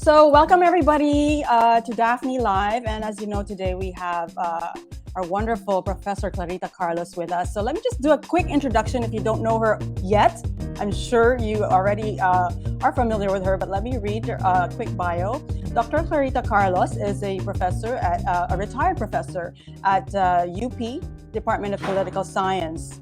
So welcome everybody to Daphne Live. And as you know, today we have our wonderful Professor Clarita Carlos with us. So let me just do a quick introduction if you don't know her yet. I'm sure you already are familiar with her, but let me read a quick bio. Dr. Clarita Carlos is a professor, a retired professor at UP, Department of Political Science.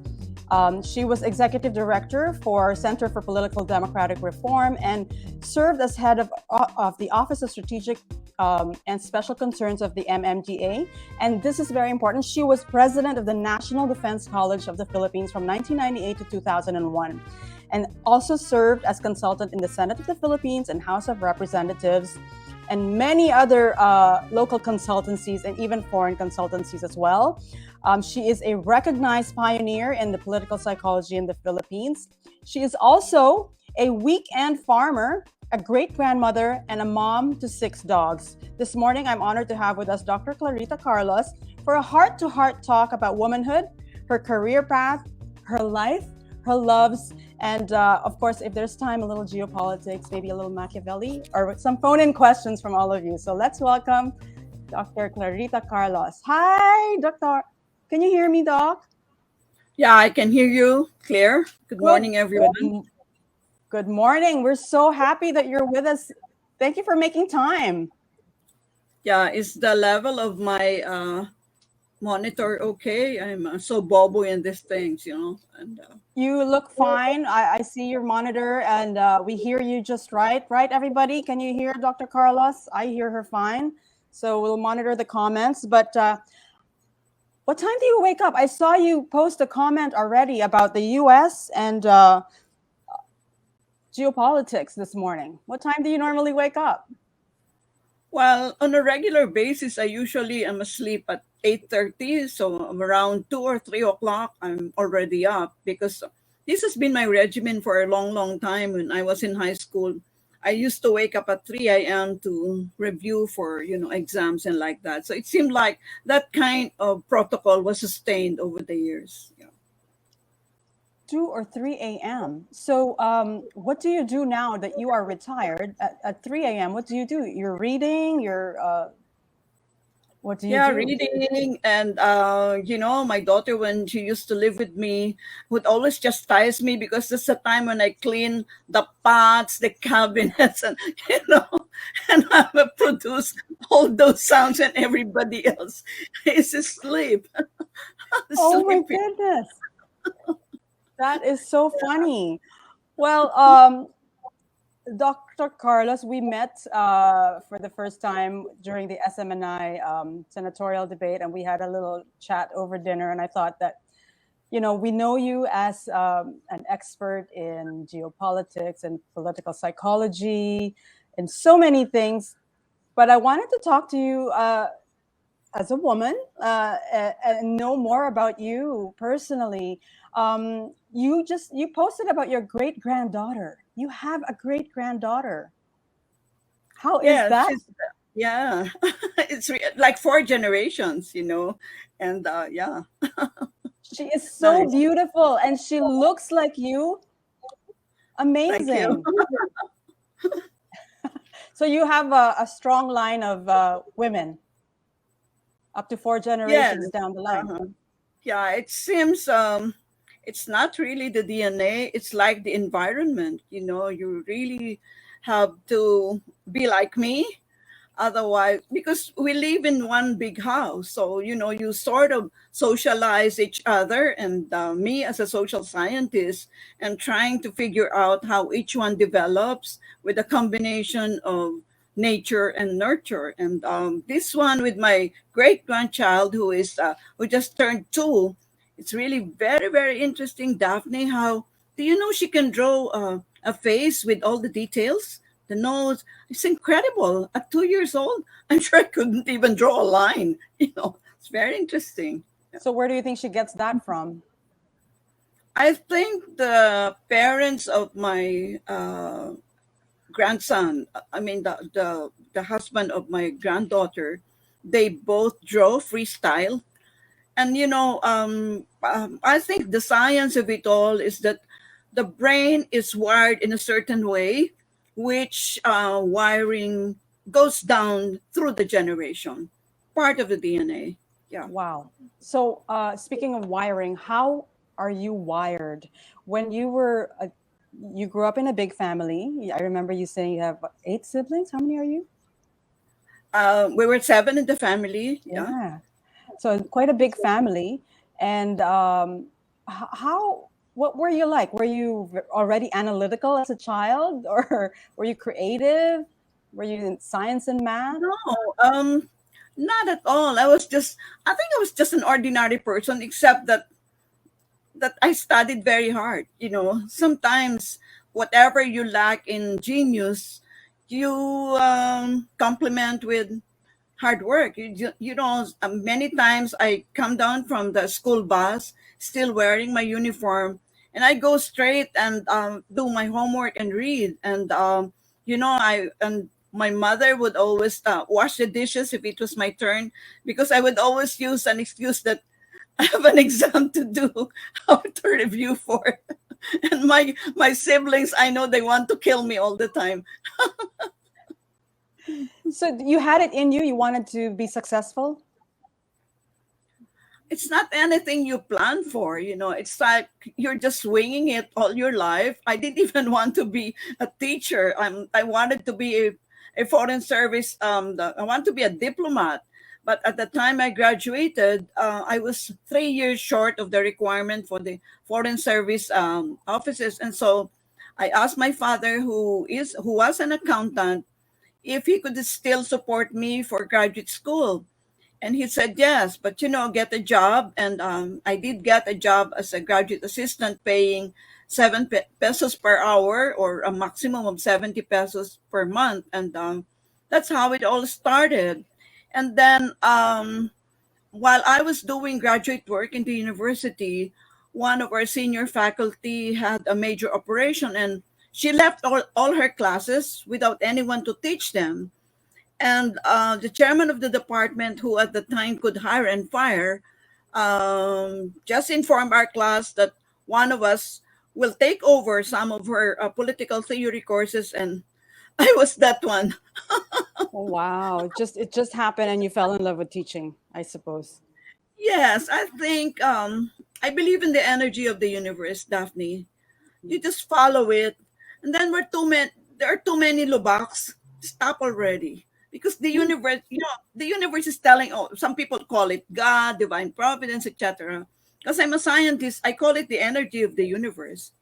She was executive director for Center for Political Democratic Reform and served as head of the Office of Strategic and Special Concerns of the MMDA. And this is very important. She was president of the National Defense College of the Philippines from 1998 to 2001, and also served as consultant in the Senate of the Philippines and House of Representatives, and many other local consultancies and even foreign consultancies as well. She is a recognized pioneer in the political psychology in the Philippines. She is also a weekend farmer, a great-grandmother, and a mom to 6 dogs. This morning, I'm honored to have with us Dr. Clarita Carlos for a heart-to-heart talk about womanhood, her career path, her life, her loves, and of course, if there's time, a little geopolitics, maybe a little Machiavelli, or some phone-in questions from all of you. So let's welcome Dr. Clarita Carlos. Hi, Doctor. Can you hear me, Doc? Yeah, I can hear you clear. Good morning, everyone. Good morning. We're so happy that you're with us. Thank you for making time. Yeah, is the level of my monitor okay? I'm so bobo in these things, And you look fine. I see your monitor, and we hear you just right. Right, everybody? Can you hear Dr. Carlos? I hear her fine. So we'll monitor the comments. But what time do you wake up? I saw you post a comment already about the U.S. and geopolitics this morning. What time do you normally wake up? Well, on a regular basis, I usually am asleep at 8:30. So around 2 or 3 o'clock, I'm already up because this has been my regimen for a long, long time. When I was in high school, I used to wake up at 3 a.m. to review for, exams and like that. So it seemed like that kind of protocol was sustained over the years. Yeah. 2 or 3 a.m. So what do you do now that you are retired at 3 a.m.? What do you do? You're reading, what do you do? Reading. And, my daughter, when she used to live with me, would always chastise me because that's the time when I clean the pots, the cabinets, and, and I will produce all those sounds and everybody else is asleep. Oh, my goodness. That is so funny. Well, Dr. Carlos, we met for the first time during the SMNI Senatorial Debate, and we had a little chat over dinner. And I thought that, we know you as an expert in geopolitics and political psychology and so many things. But I wanted to talk to you as a woman and know more about you personally. You posted about your great-granddaughter. You have a great-granddaughter. How is that? Yeah, it's like 4 generations, and yeah. She is so Nice. beautiful, and she looks like you. Amazing. Thank you. So you have a strong line of women up to 4 generations down the line. Yeah, it seems it's not really the DNA, it's like the environment. You really have to be like me. Otherwise, because we live in one big house, so you sort of socialize each other, and me as a social scientist and trying to figure out how each one develops with a combination of nature and nurture. And this one with my great grandchild who just turned 2, it's really very, very interesting, Daphne. How do you know she can draw a face with all the details? The nose, it's incredible. At 2 years old, I'm sure I couldn't even draw a line. It's very interesting. So where do you think she gets that from? I think the parents of my grandson, I mean the husband of my granddaughter, they both draw freestyle. And I think the science of it all is that the brain is wired in a certain way, which wiring goes down through the generation, part of the DNA. Yeah. Wow. So, speaking of wiring, how are you wired? When you grew up in a big family. I remember you saying you have 8 siblings. How many are you? We were 7 in the family. Yeah. Yeah. So quite a big family. And how, what were you like? Were you already analytical as a child, or were you creative? Were you in science and math? No, not at all. I think I was just an ordinary person, except that I studied very hard. Sometimes whatever you lack in genius, you complement with hard work. Many times I come down from the school bus still wearing my uniform, and I go straight and do my homework and read. And I and my mother would always wash the dishes if it was my turn, because I would always use an excuse that I have an exam to do, how to review for. And my siblings, I know they want to kill me all the time. So you had it in you. You wanted to be successful. It's not anything you plan for. It's like you're just winging it all your life. I didn't even want to be a teacher. I wanted to be a foreign service. I want to be a diplomat. But at the time I graduated, I was 3 years short of the requirement for the foreign service offices. And so I asked my father, who was an accountant, if he could still support me for graduate school. And he said yes, but get a job. And I did get a job as a graduate assistant, paying 7 pesos per hour, or a maximum of 70 pesos per month. And that's how it all started. And then while I was doing graduate work in the university, one of our senior faculty had a major operation, and she left all her classes without anyone to teach them. And the chairman of the department, who at the time could hire and fire, just informed our class that one of us will take over some of her political theory courses, and I was that one. Oh, wow. It just happened and you fell in love with teaching, I suppose. Yes, I think I believe in the energy of the universe, Daphne. You just follow it, and then there are too many lubaks. Stop already. Because the universe is telling, oh, some people call it God, divine providence, etc. Because I'm a scientist, I call it the energy of the universe,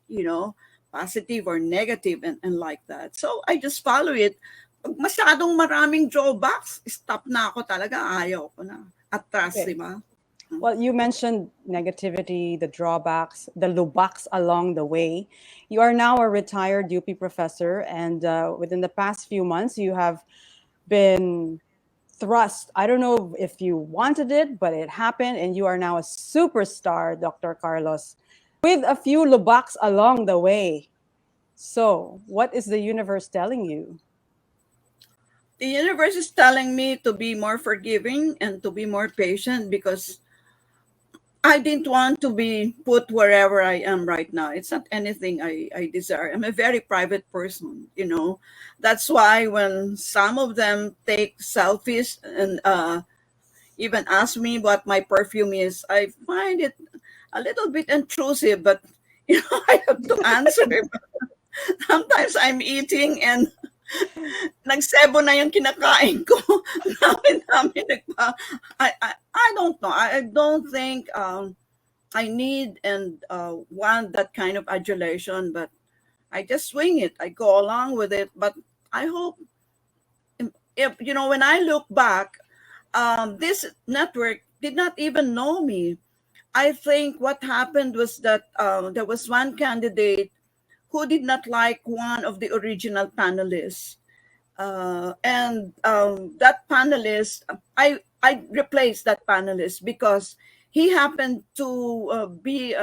positive or negative, and like that. So I just follow it. Pag masyadong maraming drawbacks, stop na ako talaga, ayaw ko na. Atras, Okay. di ba? Well, you mentioned negativity, the drawbacks, the lubaks along the way. You are now a retired UP professor, and within the past few months, you have been thrust. I don't know if you wanted it, but it happened, and you are now a superstar, Dr. Carlos, with a few lubaks along the way. So, what is the universe telling you? The universe is telling me to be more forgiving and to be more patient, because I didn't want to be put wherever I am right now. It's not anything I desire. I'm a very private person. That's why when some of them take selfies and even ask me what my perfume is, I find it a little bit intrusive, but I have to answer. Sometimes I'm eating and nagsebo na yung kinakain ko. Namin I don't know. I don't think I need and want that kind of adulation, but I just swing it. I go along with it. But I hope, if when I look back, this network did not even know me. I think what happened was that there was one candidate who did not like one of the original panelists. And that panelist, I replaced that panelist because he happened to be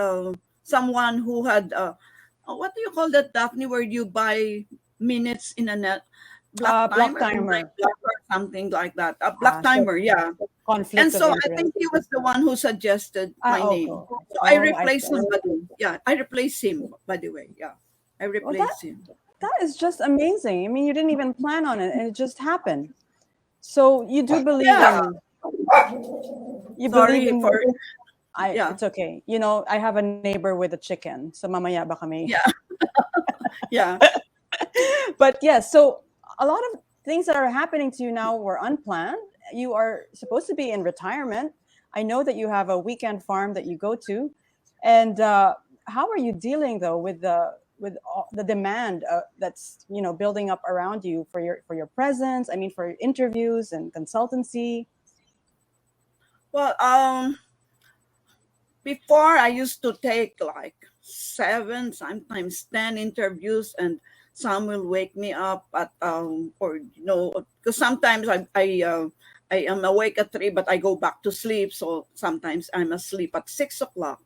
someone who had, what do you call that, Daphne, where you buy minutes in a net? Black Block timer, timer. black or something like that. A black So timer, yeah. And conflict of so I interest. think he was the one who suggested my Okay. name. So I Oh, I replaced see. somebody. Yeah, I replaced him, by the way. Yeah, I Well, replaced him. That is just amazing. I mean, you didn't even plan on it, and it just happened. So you do believe Yeah. in you believe Sorry in for yeah, it's okay. You know, I have a neighbor with a chicken, so mamaya baka may. yeah, yeah. But yes, so a lot of things that are happening to you now were unplanned. You are supposed to be in retirement. I know that you have a weekend farm that you go to, and how are you dealing though with the demand that's building up around you for your presence? I mean, for interviews and consultancy. Well, before I used to take like 7, sometimes 10 interviews, and some will wake me up at or because sometimes I am awake at 3, but I go back to sleep. So sometimes I'm asleep at 6 o'clock,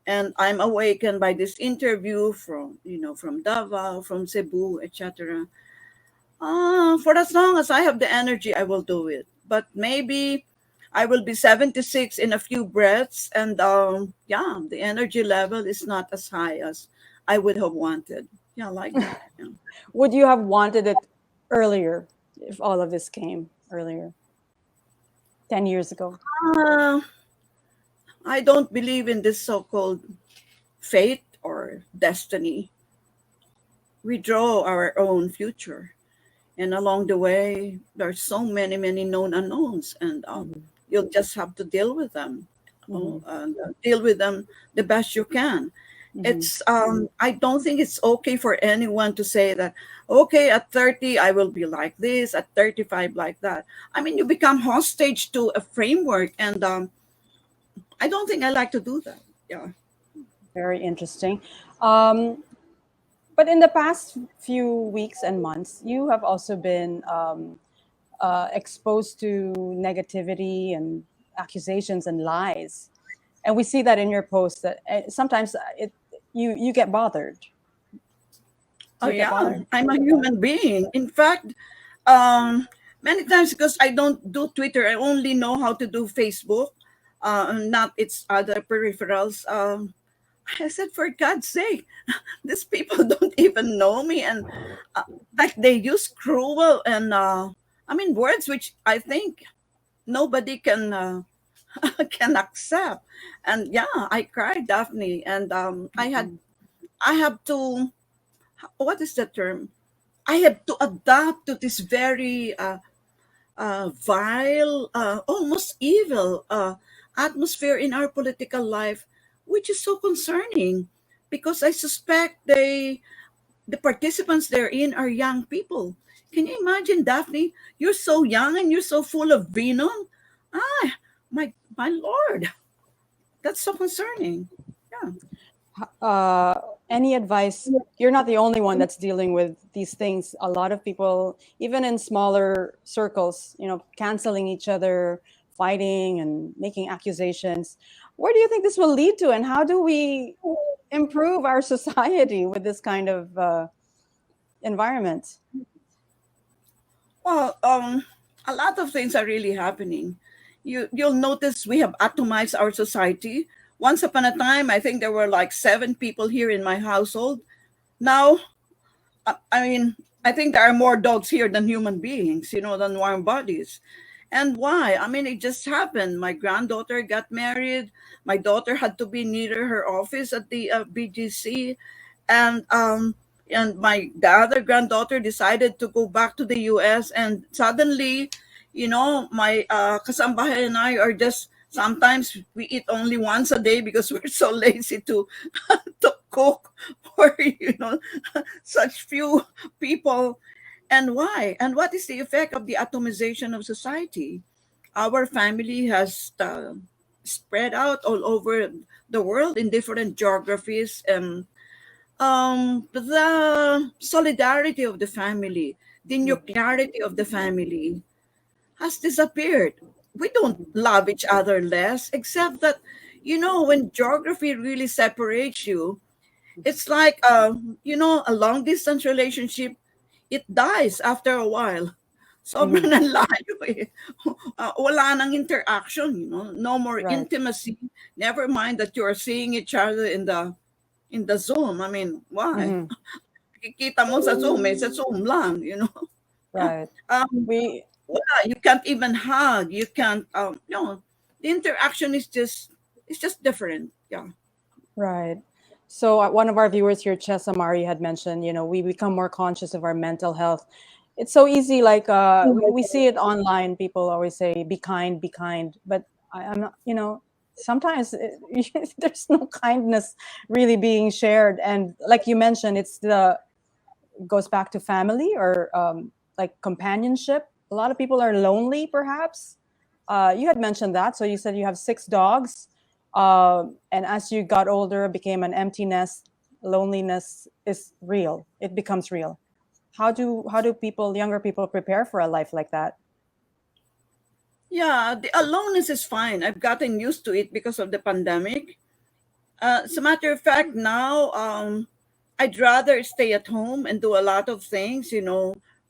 and I'm awakened by this interview from Davao, from Cebu, etc. For as long as I have the energy, I will do it. But maybe I will be 76 in a few breaths, and yeah, the energy level is not as high as I would have wanted. Yeah, like that. Yeah. Would you have wanted it earlier if all of this came earlier, 10 years ago? Uh, I don't believe in this so-called fate or destiny. We draw our own future, and along the way, there's so many known unknowns, and Mhm, you'll just have to deal with them. mhm, And deal with them the best you can. mhm. It's I don't think it's okay for anyone to say that, okay, at 30 I will be like this, at 35 like that. I mean, you become hostage to a framework, and I don't think I like to do that. Yeah. Very interesting. Um, but in the past few weeks and months, you have also been exposed to negativity and accusations and lies, and we see that in your posts that sometimes you get bothered. Oh Do you get yeah, bothered? I'm a human being. In fact, um, many times, because I don't do Twitter, I only know how to do Facebook, not its other peripherals. I said, for God's sake, these people don't even know me, and like they use cruel and I mean words which I think nobody can can accept. And yeah, I cried, Daphne, and Mhm. I have to, what is the term? I have to adapt to this very vile, almost evil atmosphere in our political life, which is so concerning because I suspect the participants therein are young people. Can you imagine, Daphne? You're so young and you're so full of venom. Ah, my lord, that's so concerning. Yeah. uh, any advice? You're not the only one that's dealing with these things. A lot of people, even in smaller circles, canceling each other, fighting and making accusations. Where do you think this will lead to, and how do we improve our society with this kind of environment? Well, a lot of things are really happening. You'll notice we have atomized our society. Once upon a time, I think there were like 7 people here in my household. Now, I mean, I think there are more dogs here than human beings, than warm bodies. And why? I mean, it just happened. My granddaughter got married. My daughter had to be near her office at the BGC, and the other granddaughter decided to go back to the U.S. And suddenly, my kasambahay and I are just, sometimes we eat only once a day because we're so lazy to to cook for such few people. And why? And what is the effect of the atomization of society? Our family has spread out all over the world in different geographies, and the solidarity of the family, the nuclearity of the family has disappeared. We don't love each other less, except that, when geography really separates you, it's like, a long distance relationship, it dies after a while. Sobrang Mhm. layo eh. Wala nang interaction, no more Right. intimacy. Never mind that you are seeing each other in the Zoom. I mean, why? Mhm. nakikita mo sa Zoom lang, you know. Right. We Wala, you can't even hug. You can't, the interaction is just, it's just different. Yeah. Right. So one of our viewers here, Chessa Mari, had mentioned, we become more conscious of our mental health. It's so easy, like we see it online. People always say, "Be kind, be kind," but I'm not. Sometimes there's no kindness really being shared, and like you mentioned, goes back to family or like companionship. A lot of people are lonely, perhaps. You had mentioned that. So you said you have 6 dogs. And as you got older, became an empty nest. Loneliness is real. It becomes real. How do younger people prepare for a life like that? Yeah, the aloneness is fine. I've gotten used to it because of the pandemic. As a matter of fact, now I'd rather stay at home and do a lot of things,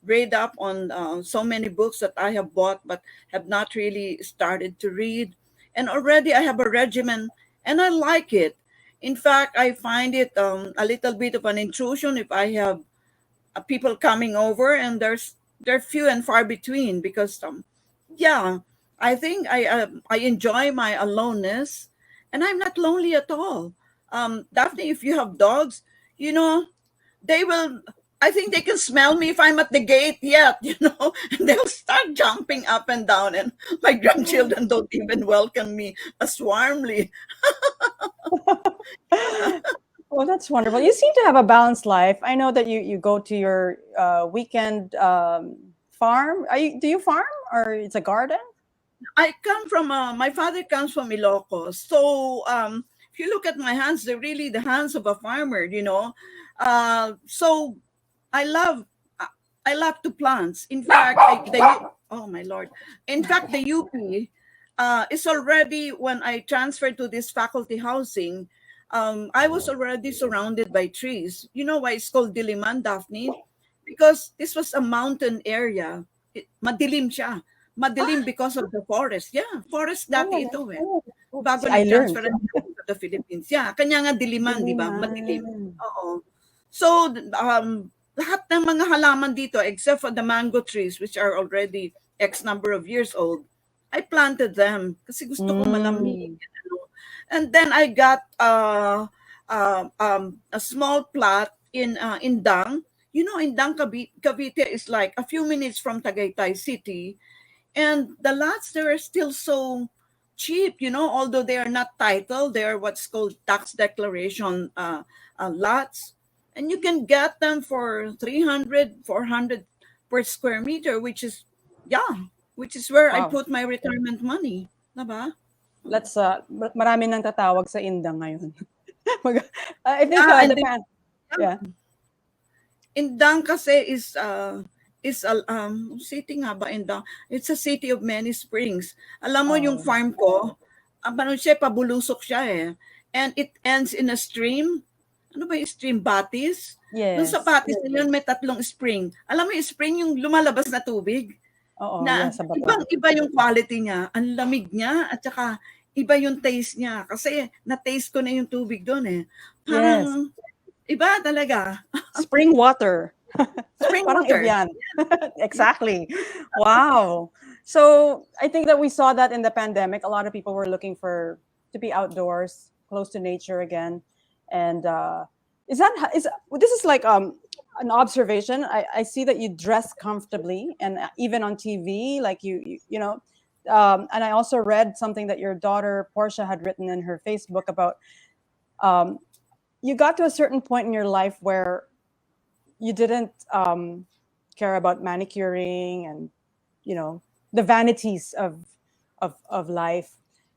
read up on so many books that I have bought but have not really started to read. And already I have a regimen and I like it. In fact, I find it a little bit of an intrusion if I have people coming over, and they're few and far between because yeah, I think I enjoy my aloneness, and I'm not lonely at all. Daphne, if you have dogs, you know they will. I think they can smell me if I'm at the gate yet, and they'll start jumping up and down, and my grandchildren don't even welcome me as warmly. Well, that's wonderful. You seem to have a balanced life. I know that you go to your weekend farm. Do you farm or it's a garden? I come from my father comes from Ilocos. So if you look at my hands, they're really the hands of a farmer. So I love I love to plants. In fact, oh my lord. In fact, the UP is already, when I transferred to this faculty housing, I was already surrounded by trees. You know why it's called Diliman, Daphne? Because this was a mountain area. Madilim siya. Madilim because of the forest. Yeah, forest dati ito eh. Bago See, I learned. nag-transfer to the Philippines. Yeah, kanya nga diliman, di ba? Madilim. Diliman. Oo. So, lahat ng mga halaman dito, except for the mango trees, which are already X number of years old, I planted them kasi gusto ko malamig. And then I got a small plot in Indang. Indang, Cavite is like a few minutes from Tagaytay City. And the lots there are still so cheap, although they are not titled, they are what's called tax declaration lots. And you can get them for 300, 400 per square meter, which is where I Wow. put my retirement money. Diba? Marami nang tatawag sa Indang ngayon. I think yeah. Indang kasi is city nga ba Indang? It's a city of many springs. Alam mo yung farm ko, pabulusok siya eh. And it ends in a stream. Ano ba yung stream? Batis? Yes. Doon sa Batis na yun, may 3 spring. Alam mo yung spring, yung lumalabas na tubig? Oo, Na sa bato. ibang-iba yung quality niya. Ang lamig niya at saka iba yung taste niya. Kasi na-taste ko na yung tubig doon eh. Parang iba talaga. Spring water. Spring Parang water. Evian. Exactly. Wow. So I think that we saw that in the pandemic. A lot of people were looking to be outdoors, close to nature again. And this is like an observation. I see that you dress comfortably, and even on TV, like and I also read something that your daughter Portia had written in her Facebook about you got to a certain point in your life where you didn't care about manicuring and the vanities of life,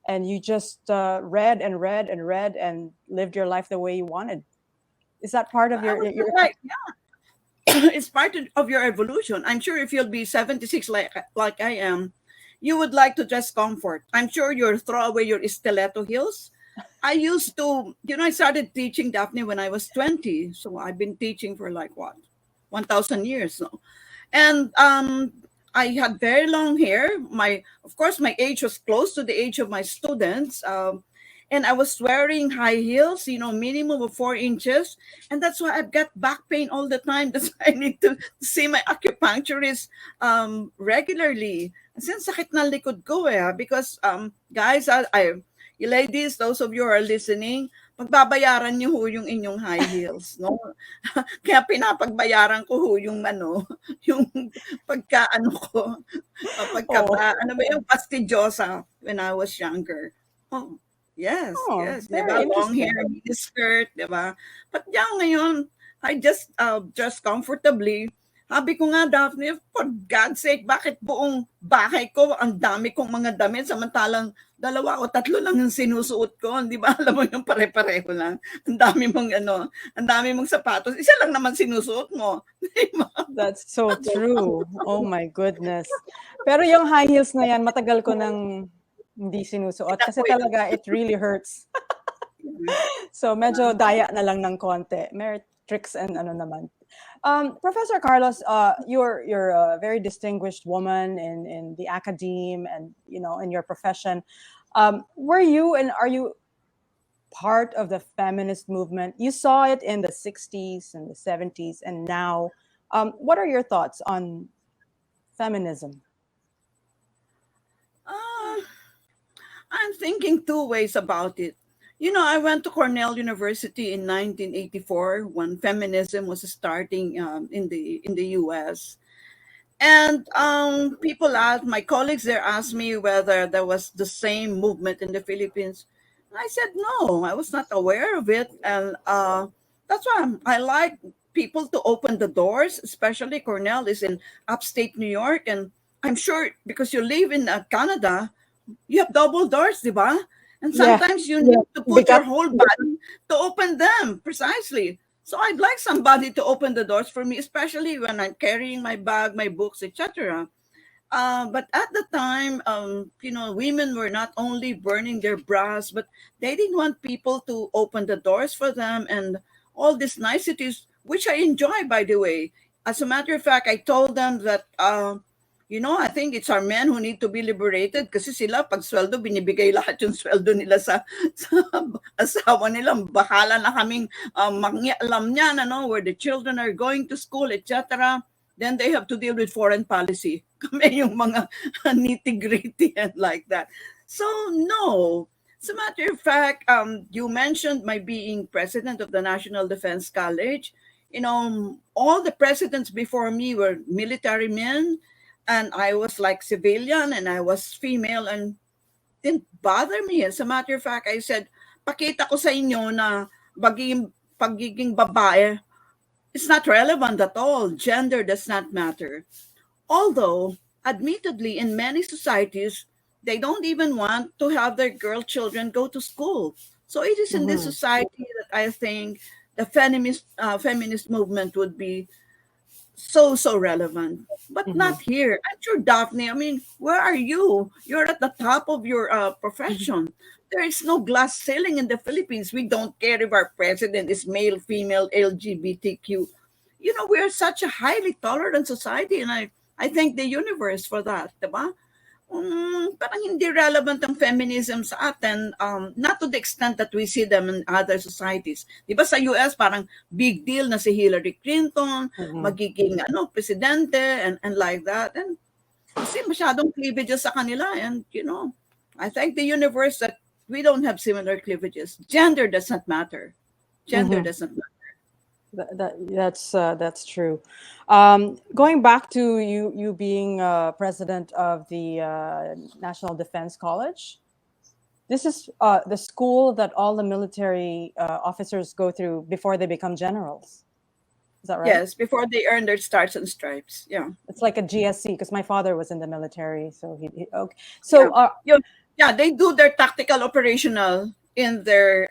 and you just read and read and read and lived your life the way you wanted. Is that part of your right? Yeah. It's part of your evolution. I'm sure if you'll be 76 like I am, you would like to dress comfort. I'm sure you'll throw away your stiletto heels. I used to, I started teaching, Daphne, when I was 20. So I've been teaching for 1,000 years. So. And I had very long hair. Of course, my age was close to the age of my students. and I was wearing high heels, minimum of 4 inches. And that's why I've got back pain all the time. That's why I need to see my acupuncturist regularly. Since sakit ng likod ko because guys, you ladies, those of you who are listening, pagbabayaran niyo ho yung inyong high heels, no? Kaya pinapagbayaran ko ho yung yung pagkaano ko, ano ba yung fastidiosa when I was younger. Oh, yes, yes, di ba? Very Long interesting. hair, mini skirt, di ba? But ngayon, I just dress comfortably. Sabi ko nga, Daphne, for God's sake, bakit buong bahay ko, ang dami kong mga damit, samantalang 2 o 3 lang yung sinusuot ko. Di ba? Alam mo yung pare-pareho lang. Ang dami mong ang dami mong sapatos. Isa lang naman sinusuot mo. Di ba? That's so true. Oh my goodness. Pero yung high heels na yan, matagal ko nang hindi sinusuot kasi talaga it really hurts. So medyo daya na lang ng konti. May tricks and ano naman. Professor Carlos, you're a very distinguished woman in the academe and in your profession. Were you and are you part of the feminist movement? You saw it in the 60s and the 70s and now. What are your thoughts on feminism? I'm thinking 2 ways about it. I went to Cornell University in 1984 when feminism was starting in the U.S. And people my colleagues there asked me whether there was the same movement in the Philippines. And I said no, I was not aware of it, and that's why I like people to open the doors. Especially Cornell is in upstate New York, and I'm sure because you live in Canada, you have double doors, di ba? And sometimes you need to put your whole body to open them, precisely. So I'd like somebody to open the doors for me, especially when I'm carrying my bag, my books, etc. But at the time, women were not only burning their bras, but they didn't want people to open the doors for them and all these niceties, which I enjoy, by the way. As a matter of fact, I told them that I think it's our men who need to be liberated kasi sila pag sweldo, binibigay lahat yung sweldo nila sa asawa nila. Bahala na kaming mangialam niyan, where the children are going to school, etc. Then they have to deal with foreign policy. Kami yung mga nitty-gritty and like that. So, no. As a matter of fact, you mentioned my being president of the National Defense College. All the presidents before me were military men, and I was like civilian and I was female and didn't bother me. As a matter of fact, I said, pakita ko sa inyo na pagiging babae, it's not relevant at all. Gender does not matter. Although, admittedly, in many societies, they don't even want to have their girl children go to school. So it is in this society that I think the feminist movement would be so relevant, but not here. I'm sure, Daphne, I mean, where are you? You're at the top of your profession. There is no glass ceiling in the Philippines. We don't care if our president is male, female, LGBTQ. We are such a highly tolerant society, and I thank the universe for that, diba? Parang hindi relevant ang feminism sa atin, not to the extent that we see them in other societies. Di ba sa US, parang big deal na si Hillary Clinton, magiging presidente, and like that. And kasi masyadong cleavages sa kanila. And, I thank the universe that we don't have similar cleavages. Gender does not matter. Gender does not matter. That's true. Going back to you being president of the National Defense College, this is the school that all the military officers go through before they become generals. Is that right? Yes, before they earn their stars and stripes. Yeah, it's like a GSC because my father was in the military, so he okay. So they do their tactical operational in their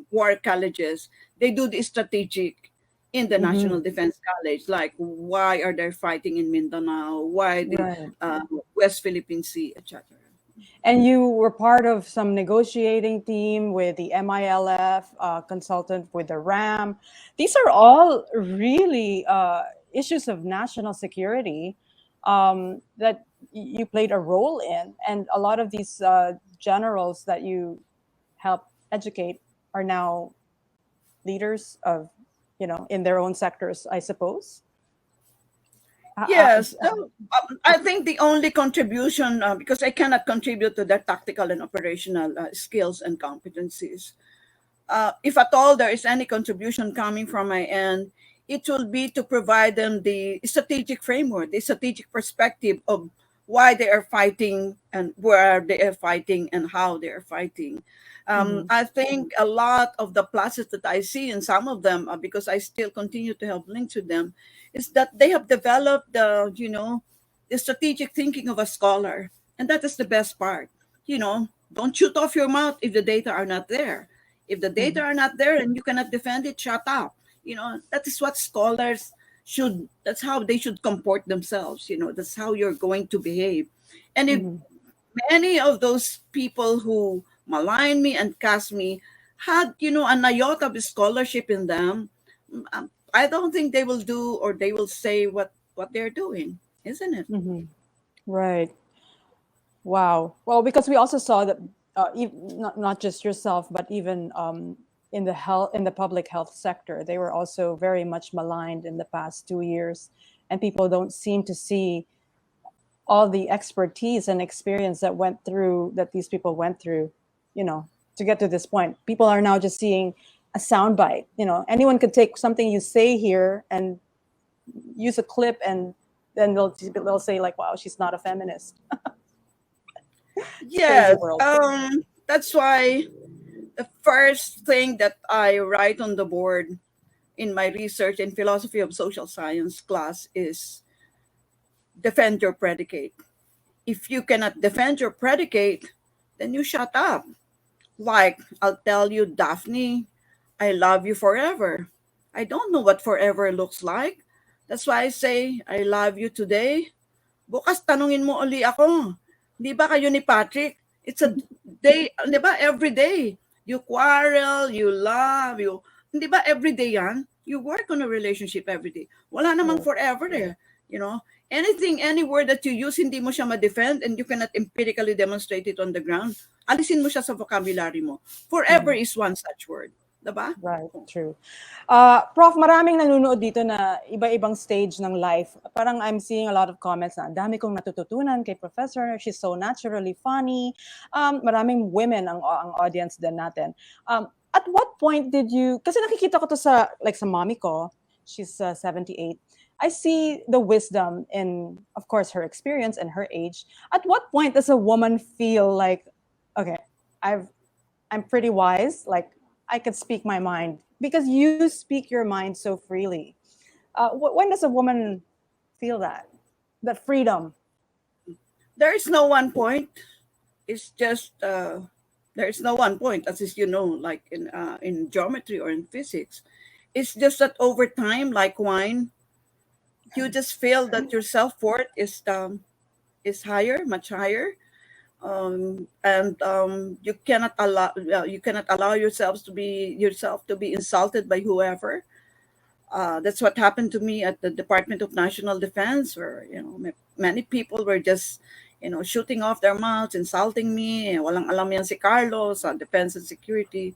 war colleges. They do the strategic in the National Defense College, like why are they fighting in Mindanao, why the West Philippine Sea, etc. And you were part of some negotiating team with the MILF, consultant with the RAM. These are all really issues of national security that you played a role in. And a lot of these generals that you help educate are now leaders of, in their own sectors, I suppose. Yes, I think the only contribution, because I cannot contribute to their tactical and operational skills and competencies. If at all there is any contribution coming from my end, it will be to provide them the strategic framework, the strategic perspective of why they are fighting and where they are fighting and how they are fighting. I think a lot of the pluses that I see in some of them, because I still continue to have links with them, is that they have developed the strategic thinking of a scholar, and that is the best part. Don't shoot off your mouth if the data are not there. If the data are not there and you cannot defend it, shut up. That is what scholars should, that's how they should comport themselves. That's how you're going to behave. And if many of those people who malign me and cast me had, an iota of scholarship in them, I don't think they will do or they will say what they're doing, isn't it? Right. Wow. Well, because we also saw that not just yourself, but even in the public health sector, they were also very much maligned in the past 2 years, and people don't seem to see all the expertise and experience that these people went through, to get to this point. People are now just seeing a soundbite. Anyone could take something you say here and use a clip, and then they'll say like, "Wow, she's not a feminist." Yes, that's why the first thing that I write on the board in my research in philosophy of social science class is defend your predicate. If you cannot defend your predicate, then you shut up. Like, I'll tell you, Daphne, I love you forever. I don't know what forever looks like. That's why I say, I love you today. Bukas tanungin mo uli ako. Di ba kayo ni Patrick? It's a day, di ba, every day. You quarrel, you love, di ba every day yan? You work on a relationship every day. Wala namang forever there. Anything, any word that you use, hindi mo siya ma-defend and you cannot empirically demonstrate it on the ground, alisin mo siya sa vocabulary mo. Forever is one such word. Diba? Right, true. Prof, maraming nanonood dito na iba-ibang stage ng life. Parang I'm seeing a lot of comments na dami kong natututunan kay Professor. She's so naturally funny. Maraming women ang audience din natin. At what point did you, kasi nakikita ko to sa mommy ko, she's 78. I see the wisdom in, of course, her experience and her age. At what point does a woman feel like, okay, I'm pretty wise, like I could speak my mind? Because you speak your mind so freely. When does a woman feel that freedom? There is no one point. It's just there is no one point, as is, like in geometry or in physics. It's just that over time, like wine, you just feel that your self-worth is higher, much higher, and you cannot allow yourself to be insulted by whoever. That's what happened to me at the Department of National Defense, where many people were just shooting off their mouths, insulting me. Walang alam yan si Carlos, Defense and Security,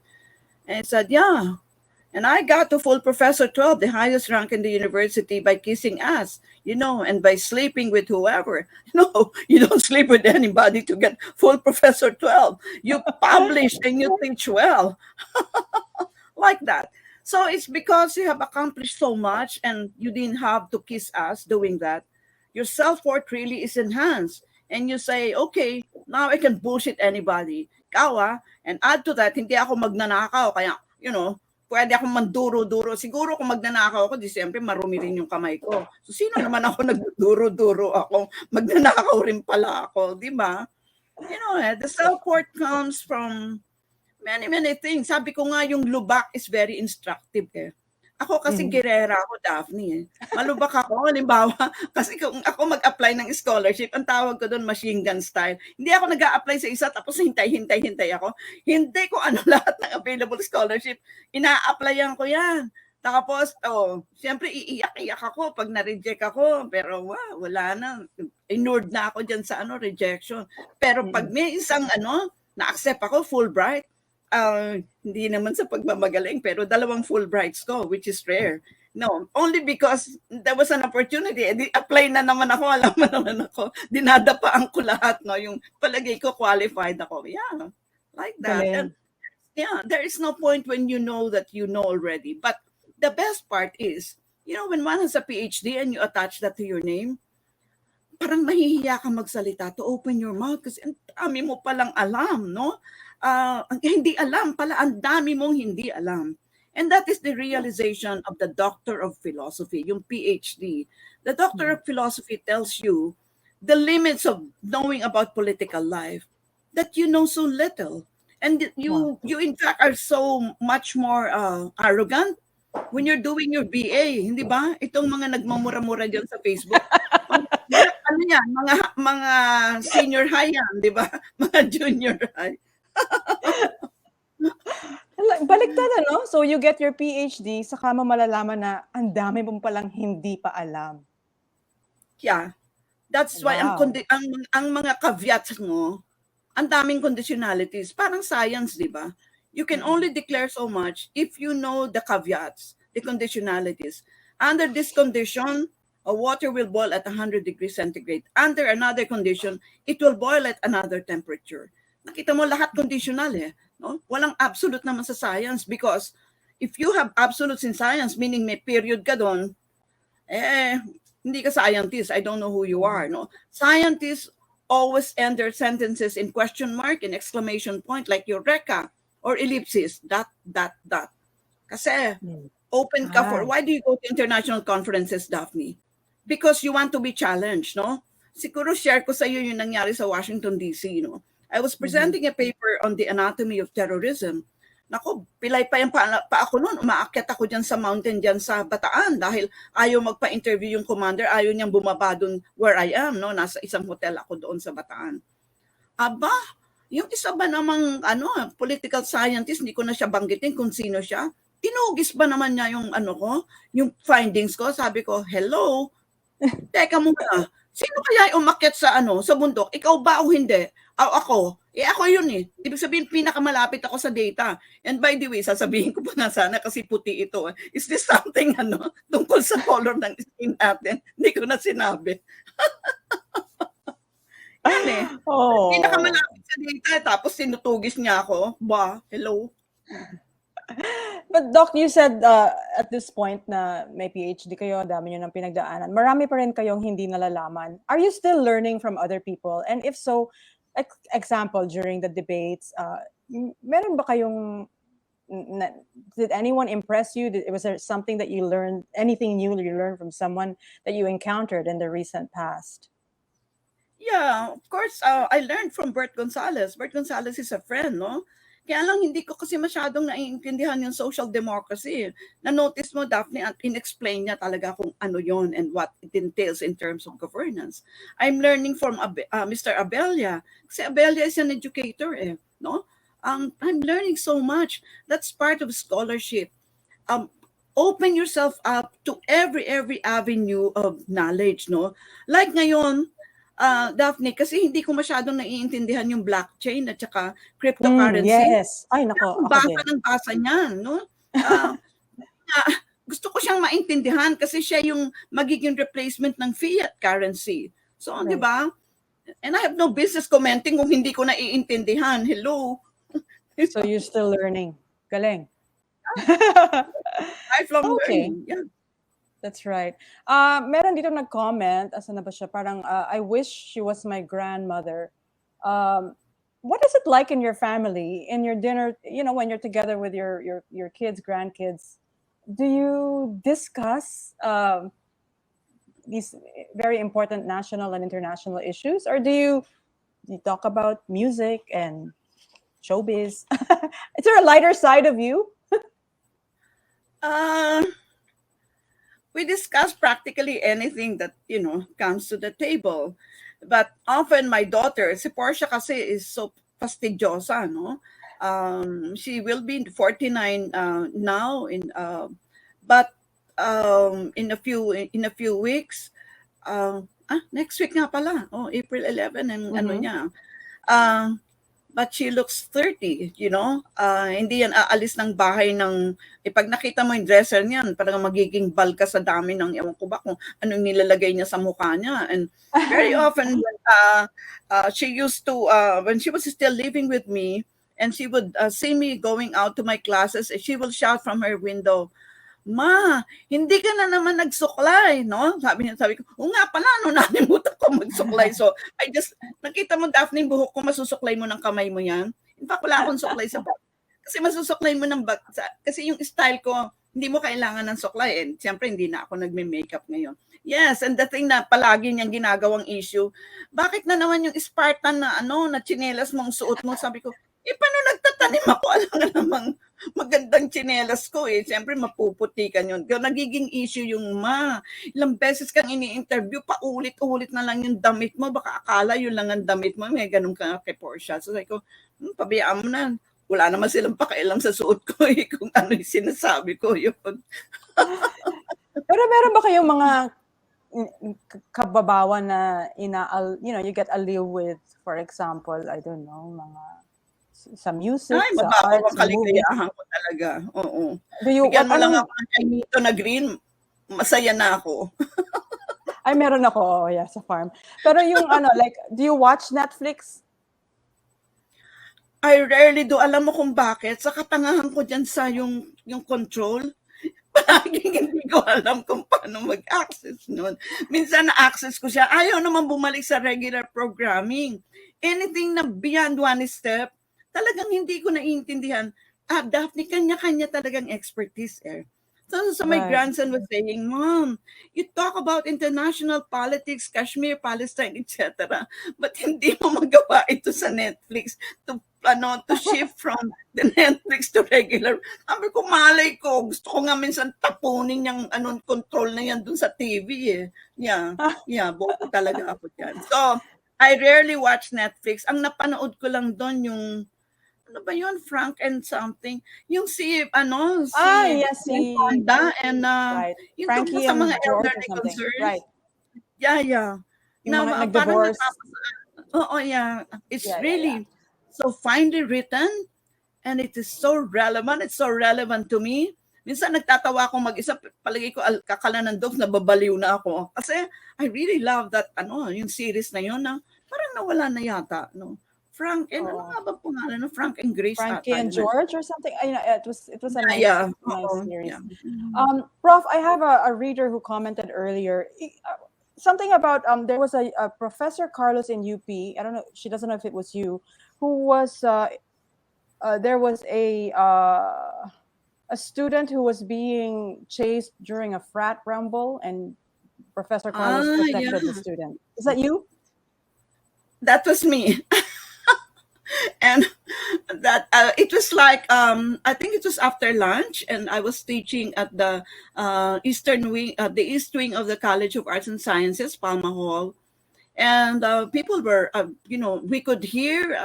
and I said, yeah. And I got to full Professor 12, the highest rank in the university, by kissing ass, and by sleeping with whoever. No, you don't sleep with anybody to get full Professor 12. You publish and you teach well. Like that. So it's because you have accomplished so much and you didn't have to kiss ass doing that. Your self-worth really is enhanced. And you say, okay, now I can bullshit anybody. Kawa, and add to that, hindi ako magnanakaw. Kaya, pwede akong manduro-duro. Siguro kung magnanakaw ako, di siyempre marumi rin yung kamay ko. So sino naman ako nagduro-duro ako? Magnanakaw rin pala ako, di ba? The self-worth comes from many, many things. Sabi ko nga, yung lubak is very instructive eh. Ako kasi girera ako, Daphne. Malubak ako, halimbawa, kasi kung ako mag-apply ng scholarship, ang tawag ko doon machine gun style. Hindi ako nag-a-apply sa isa, tapos hintay ako. Hindi ko lahat ng available scholarship. Ina-applyan ko yan. Tapos, siyempre iiyak-iyak ako pag na-reject ako. Pero wala na. Inured na ako dyan sa rejection. Pero pag may isang na-accept ako, Fulbright, Hindi naman sa pagmamagaling, pero 2 Fulbrights ko, which is rare. No, only because there was an opportunity. Apply na naman ako, alam mo naman ako. Dinadapaan ko lahat, no? Yung palagay ko, qualified ako. Yeah, like that. And Galing. yeah, there is no point when you know that you know already. But the best part is, when one has a PhD and you attach that to your name, parang mahihiya ka magsalita to open your mouth kasi ang dami mo palang alam, no? Hindi alam pala, ang dami mong hindi alam. And that is the realization of the Doctor of Philosophy, yung PhD. The Doctor of Philosophy tells you the limits of knowing about political life, that you know so little. And you in fact are so much more arrogant when you're doing your BA, hindi ba? Itong mga nagmamura-mura diyan sa Facebook. Ano yan, mga senior high yan, di ba? Mga junior high. Baliktad, ano? So you get your PhD, saka mo malalaman na ang dami mong palang hindi pa alam. Yeah. That's why ang mga caveats mo, ang daming conditionalities. Parang science, di ba? You can only declare so much if you know the caveats, the conditionalities. Under this condition, water will boil at 100 degrees centigrade. Under another condition, it will boil at another temperature. Nakita mo lahat conditional eh. No? Walang absolute naman sa science because if you have absolutes in science, meaning may period ka doon, hindi ka scientist. I don't know who you are. No? Scientists always end their sentences in question mark and exclamation point like eureka or ellipsis, ... Kasi open ka for, why do you go to international conferences, Daphne? Because you want to be challenged, no? Siguro share ko sa iyo yung nangyari sa Washington, D.C., no? I was presenting a paper on the anatomy of terrorism. Nako, pilay pa yung pa ako noon. Umaakyat ako dyan sa mountain dyan sa Bataan dahil ayaw magpa-interview yung commander, ayaw niyang bumaba doon where I am, no? Nasa isang hotel ako doon sa Bataan. Aba, yung isa ba namang political scientist, hindi ko na siya banggitin kung sino siya. Tinugis ba naman niya yung yung findings ko? Sabi ko, hello, teka muna, sino kaya umakyat sa bundok? Ikaw ba o hindi? Ako. Ako yun eh. Ibig sabihin, pinakamalapit ako sa data. And by the way, sasabihin ko pa na sana kasi puti ito. Is this something tungkol sa color ng skin natin? Hindi ko na sinabi. Yan eh. Pinakamalapit sa data, tapos sinutugis niya ako. Hello? But Doc, you said at this point na may PhD kayo, dami nyo ng pinagdaanan. Marami pa rin kayong hindi nalalaman. Are you still learning from other people? And if so, example, during the debates, meron ba kayong, did anyone impress you? Was there something that you learned, anything new you learned from someone that you encountered in the recent past? Yeah, of course, I learned from Bert Gonzalez. Bert Gonzalez is a friend, no? Kaya lang hindi ko kasi masyadong naiintindihan yung social democracy. Na-notice mo, Daphne, at in-explain niya talaga kung ano yon and what it entails in terms of governance. I'm learning from Mr. Abella. Kasi Abella is an educator, no? I'm learning so much. That's part of scholarship. Open yourself up to every avenue of knowledge, no? Like ngayon, Daphne, kasi hindi ko masyadong naiintindihan yung blockchain at saka cryptocurrency. Yes. Ay, nako. Basa niyan, no? Gusto ko siyang maintindihan kasi siya yung magiging replacement ng fiat currency. So, right. Di ba? And I have no business commenting kung hindi ko naiintindihan. Hello? So, you're still learning. Galing. Lifelong learning. Yeah. That's right. Meron dito nag-comment, asa na ba siya? Parang, I wish she was my grandmother. What is it like in your family, in your dinner, when you're together with your kids, grandkids? Do you discuss these very important national and international issues? Or do you talk about music and showbiz? Is there a lighter side of you? We discuss practically anything that, comes to the table. But often my daughter, si Portia kasi is so fastidiosa, no? She will be 49 now, but in a few weeks, next week nga pala, April 11 and ano niya. but she looks 30, you know? Hindi yan aalis ng bahay ng, pag nakita mo yung dresser niyan, parang magiging bal ka sa dami ng, ewan ko ba kung anong nilalagay niya sa mukha niya. And very often, she used to, when she was still living with me, and she would see me going out to my classes, she will shout from her window, "Ma, hindi ka na naman nagsuklay," no? Sabi ko, "Oo nga pala, no, nalimutan ko magsuklay." So, nakita mo, Daphne, buhok ko, masusuklay mo ng kamay mo yan. In fact, wala akong suklay sa back. Kasi masusuklay mo ng back. Kasi yung style ko, hindi mo kailangan ng suklay. And siyempre, hindi na ako nagme-makeup ngayon. Yes, and the thing na palagi niyang ginagawang issue, bakit na naman yung Spartan na na tsinelas mong suot mo? Sabi ko, paano nagtatanim ako? Alam nga namang magandang tsinelas ko eh. Siyempre, mapuputi ka yun. Kaya nagiging issue yung, "Ma, ilang beses kang ini-interview, paulit-ulit na lang yung damit mo. Baka akala yun lang ang damit mo." May ganun ka kay Portia. So sabi ko, pabayaan mo na. Wala naman silang pakialam sa suot ko eh, kung ano yung sinasabi ko yun. Pero meron ba kayong mga kababawan na you get aliw with, for example, I don't know, mga sa music, Ay, sa mababaw arts, ang kaligayahan ko talaga. Oo. Bigyan mo lang ako ng kainito na green, masaya na ako. Ay, meron ako, yeah, sa farm. Pero yung like, do you watch Netflix? I rarely do. Alam mo kung bakit? Sa katangahan ko dyan sa yung control. Palaging hindi ko alam kung paano mag-access nun. Minsan na-access ko siya. Ayaw naman bumalik sa regular programming. Anything na beyond one step, talagang hindi ko naiintindihan. Daphne, kanya-kanya talagang expertise eh. So my grandson was saying, "Mom, you talk about international politics, Kashmir, Palestine, etc. But hindi mo magawa ito sa Netflix to shift from the Netflix to regular." Sabi ko, malay ko. Gusto ko nga minsan tapunin yung control na yan dun sa TV eh. Yeah, boto talaga ako dyan. So, I rarely watch Netflix. Ang napanood ko lang doon yung ano ba yun? Frank and something. Yung si Fonda and right. yung Frankie sa mga and George elderly or something. concerns. Right. Yeah. Yung mga nag-divorce. Yeah. It's really so finely written and it is so relevant. It's so relevant to me. Minsan nagtatawa akong mag-isa, palagi ko kakala ng dogs, nababaliw na ako. Kasi I really love that, yung series na yun, parang nawala na yata, no? Frank and ano nga ba pangalan? Frank and Grace. Frankie and George or something. It was a nice, nice series. Yeah. Prof, I have a reader who commented earlier something about there was a Professor Carlos in UP. I don't know. She doesn't know if it was you, who was there was a student who was being chased during a frat rumble, and Professor Carlos protected the student. Is that you? That was me. And that it was like I think it was after lunch, and I was teaching at the eastern wing, the east wing of the College of Arts and Sciences, Palma Hall, and people were, we could hear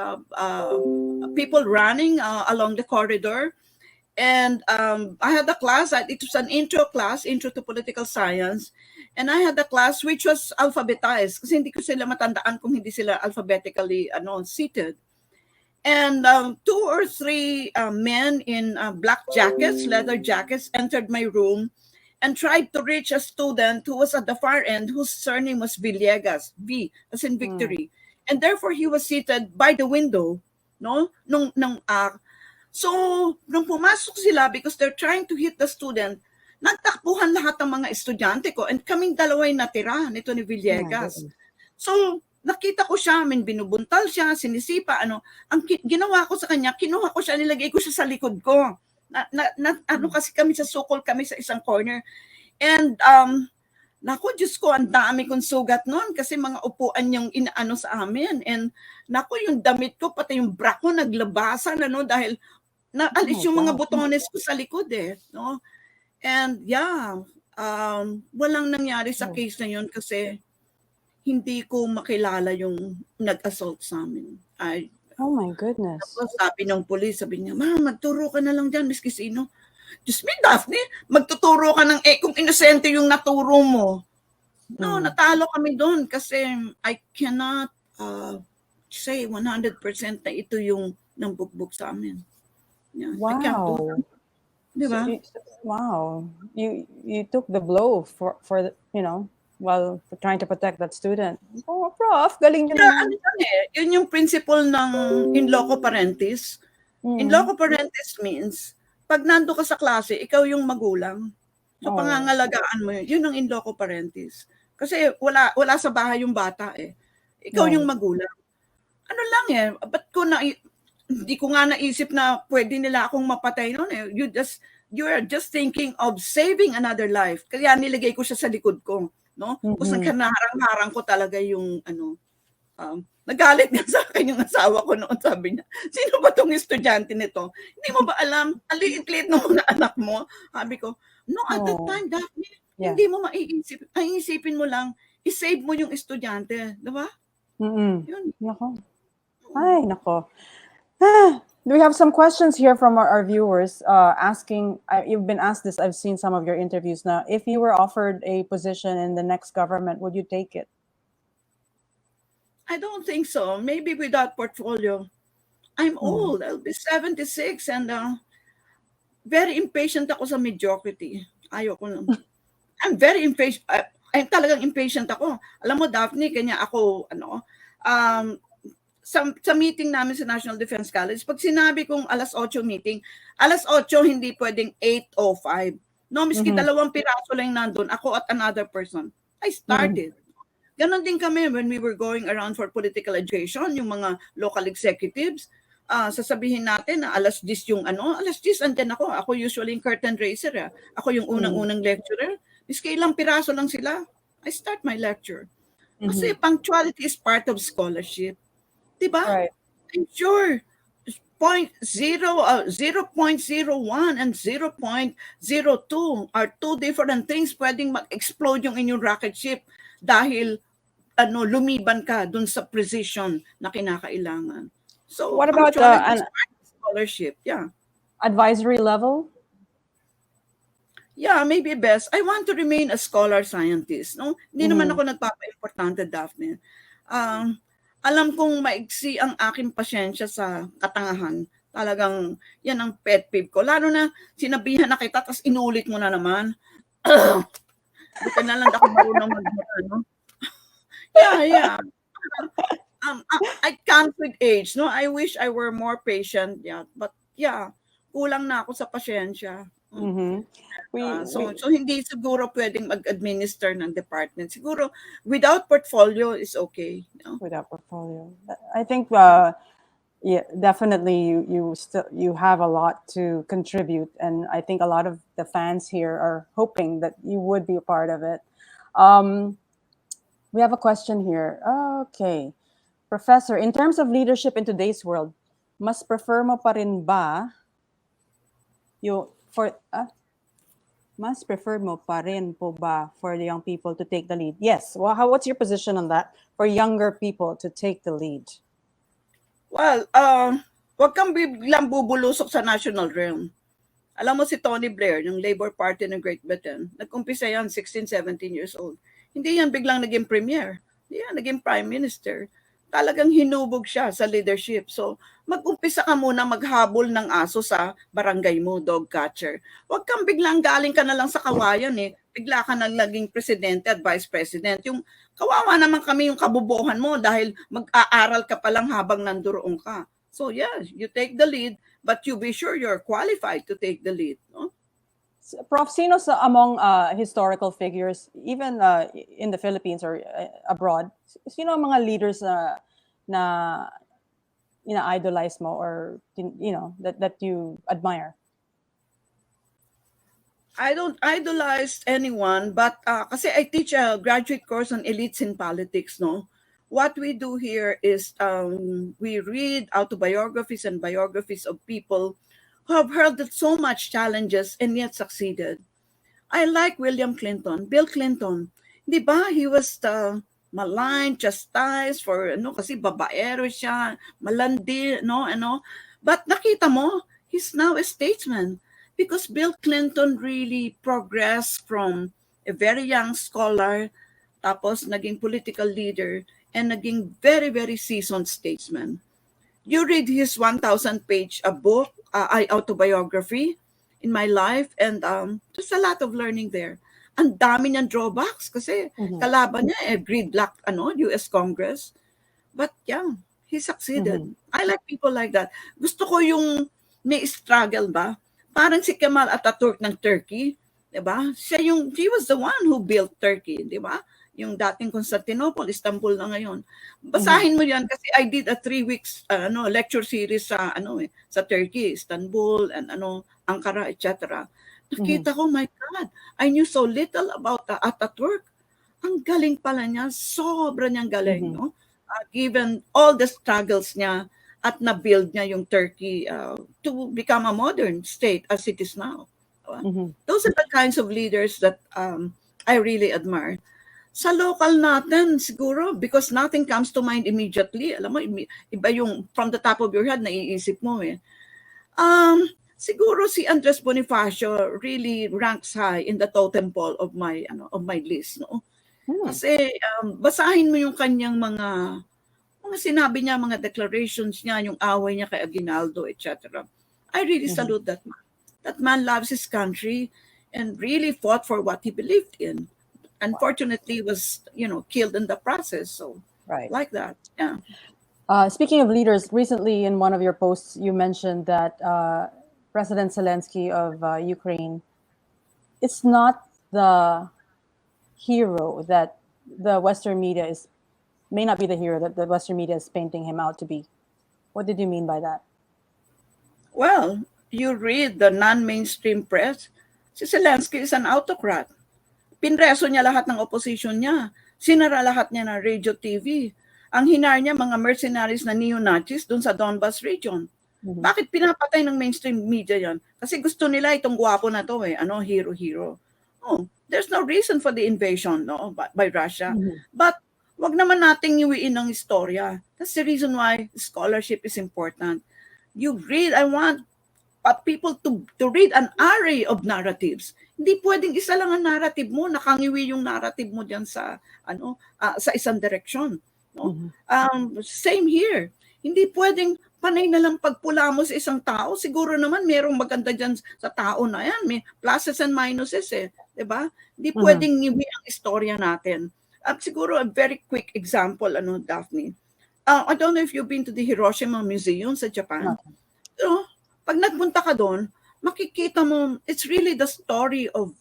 people running along the corridor, and I had a class. It was an intro class, intro to political science, and I had a class which was alphabetized kasi hindi ko sila matandaan kung hindi sila alphabetically seated. And 2 or 3 men in black jackets, leather jackets, entered my room and tried to reach a student who was at the far end, whose surname was Villegas, V as in victory. And therefore, he was seated by the window. No? So, nung pumasok sila, because they're trying to hit the student, nagtakbuhan lahat ng mga estudyante ko, and kaming dalaway natira nito ni Villegas. So, nakita ko siya, binubuntal siya, sinisipa, ang ginawa ko sa kanya, kinuha ko siya, nilagay ko siya sa likod ko. Kasi kami sa sukol, kami sa isang corner. And, naku, Diyos ko, ang dami kong sugat noon kasi mga upuan yung inaano sa amin. And, naku, yung damit ko, pati yung bra ko, naglabasan, dahil naalis yung mga butones ko sa likod no? And, walang nangyari sa case na yun kasi hindi ko makilala yung nag-assault sa amin. Oh my goodness. Sabi ng police, sabi niya, "Ma'am, magturo ka na lang dyan, miski sino." Diyos me, Daphne, magtuturo ka ng kung inosente yung naturo mo. No, natalo kami doon kasi I cannot say 100% na ito yung nambugbog sa amin. Yeah, I can't do that. Wow. Di ba? Wow. You took the blow for while trying to protect that student. Oh, Prof, galing niyo Yeah, naman. yun yung principle ng in loco parentis. In loco parentis means, pag nando ka sa klase, ikaw yung magulang. So, pangangalagaan mo yun. Yun ang in loco parentis. Kasi wala sa bahay yung bata eh. Ikaw yung magulang. Ano lang eh, ba't ko hindi ko nga naisip na pwede nila akong mapatay noon eh. You are just thinking of saving another life. Kaya nilagay ko siya sa likod ko. No? Tapos nagkanaharang-harang ko talaga yung nagalit nga sa akin yung asawa ko noon. Sabi niya, sino ba tong estudyante nito? Hindi mo ba alam? Ang liit-liit ng mga anak mo. Sabi ko, no, at that time, Daphne, hindi mo maiisip. Iisipin mo lang, isave mo yung estudyante. Diba? Yun. Nako. Ay, nako. We have some questions here from our viewers asking, you've been asked this, I've seen some of your interviews now. If you were offered a position in the next government, would you take it? I don't think so. Maybe without portfolio. I'm old. I'll be 76 and very impatient ako sa mediocrity. Ayoko lang. I'm very impatient. I'm talagang impatient ako. Alam mo, Daphne, kanya ako, sa meeting namin sa National Defense College, pag sinabi kong alas 8 meeting, alas 8 hindi pwedeng 8:05. No, miski 2 piraso lang nandun, ako at another person. I started. Ganon din kami when we were going around for political education, yung mga local executives, sasabihin natin na alas 10 yung alas 10 andyan ako. Ako usually yung curtain raiser. Ako yung unang-unang lecturer. Miski ilang piraso lang sila, I start my lecture. Kasi punctuality is part of scholarship. Diba? Right. I'm sure 0.01 and 0.02 are two different things. Pwedeng mag-explode yung inyong rocket ship dahil lumiban ka dun sa precision na kinakailangan. So, what about scholarship? Yeah. Advisory level? Yeah, maybe best. I want to remain a scholar scientist. No? Hindi naman ako nagpapa-importante, Daphne. Alam kong maigsi ang aking pasyensya sa katangahan. Talagang yan ang pet peeve ko. Lalo na sinabihan na kita, tapos inulit mo na naman. Buti na lang ako marunong mag-ano. Yeah. I can't with age. No, I wish I were more patient. Yeah, but yeah, kulang na ako sa pasyensya. So hindi siguro pwedeng mag-administer ng department. Siguro without portfolio is okay. No? Without portfolio, I think definitely you have a lot to contribute, and I think a lot of the fans here are hoping that you would be a part of it. We have a question here. Okay, Professor, in terms of leadership in today's world, mas prefer mo pa rin ba mas prefer mo pa rin po ba for the young people to take the lead? Yes. Well, what's your position on that for younger people to take the lead? Well, wag kang biglang bubulusok sa national realm. Alam mo si Tony Blair, ng Labour Party ng Great Britain, nag-umpisa yan 16, 17 years old. Hindi yan biglang naging premier. Hindi yan naging prime minister. Talagang hinubog siya sa leadership. So, mag-umpisa ka muna maghabol ng aso sa barangay mo, dog catcher. Huwag kang biglang galing ka na lang sa kawayan eh. Bigla ka na naging presidente at vice president. Yung kawawa naman kami yung kabubuhan mo dahil mag-aaral ka pa lang habang nanduroon ka. So yeah, you take the lead, but you be sure you're qualified to take the lead. No? Prof, sino among historical figures, even in the Philippines or abroad, sino ang mga leaders na idolize mo or that you admire? I don't idolize anyone, but kasi I teach a graduate course on elites in politics, no? What we do here is we read autobiographies and biographies of people who have hurled so much challenges and yet succeeded. I like William Clinton, Bill Clinton. Di ba? He was maligned, chastised for kasi babaero siya, malandi, But nakita mo, he's now a statesman because Bill Clinton really progressed from a very young scholar. tapos naging political leader, and naging very, very seasoned statesman. You read his 1,000-page book, autobiography, in my life, and there's a lot of learning there. Ang dami niyang drawbacks kasi kalaban niya gridlock US Congress. But yeah, he succeeded. I like people like that. Gusto ko yung may struggle ba? Parang si Kemal Ataturk ng Turkey, 'di ba? He was the one who built Turkey, 'di ba? Yung dating Constantinople, Istanbul na ngayon. Basahin mo 'yan kasi I did a 3 weeks lecture series sa Turkey, Istanbul and Ankara, etc. Nakita ko, my God, I knew so little about Ataturk. Ang galing pala niya, sobra niyang galing, no? Given all the struggles niya at na-build niya yung Turkey to become a modern state as it is now. Those are the kinds of leaders that I really admire. Sa local natin, siguro, because nothing comes to mind immediately. Alam mo, iba yung from the top of your head, naiisip mo eh. Siguro si Andres Bonifacio really ranks high in the totem pole of my list, no? Kasi basahin mo yung kanyang mga sinabi niya, mga declarations niya, yung away niya kay Aguinaldo, etc. I really salute that man. That man loves his country and really fought for what he believed in. Unfortunately, was killed in the process. So, like that, yeah. Speaking of leaders, recently in one of your posts, you mentioned that President Zelensky of Ukraine, it's not the hero that the Western media may not be the hero that the Western media is painting him out to be. What did you mean by that? Well, you read the non-mainstream press, si Zelensky is an autocrat. Pinreso niya lahat ng opposition niya. Sinara lahat niya ng radio TV. Ang hinar niya mga mercenaries na neo-Nazis dun sa Donbas region. Bakit pinapatay ng mainstream media yan? Kasi gusto nila itong gwapo na to hero. Oh, there's no reason for the invasion by Russia. But wag naman nating iwiin ng istorya. That's the reason why scholarship is important. I want people to read an array of narratives. Hindi pwedeng isa lang ang narrative mo, nakangiwi yung narrative mo diyan sa sa isang direksyon, no? Same here. Hindi pwedeng panay na lang pagpula mo sa isang tao. Siguro naman merong maganda diyan sa tao na yan, may pluses and minuses 'di ba? Hindi pwedeng ngiwi ang istorya natin. At siguro a very quick example Daphne. I don't know if you've been to the Hiroshima Museum sa Japan. So, pag nagpunta ka doon, makikita mo, it's really the story of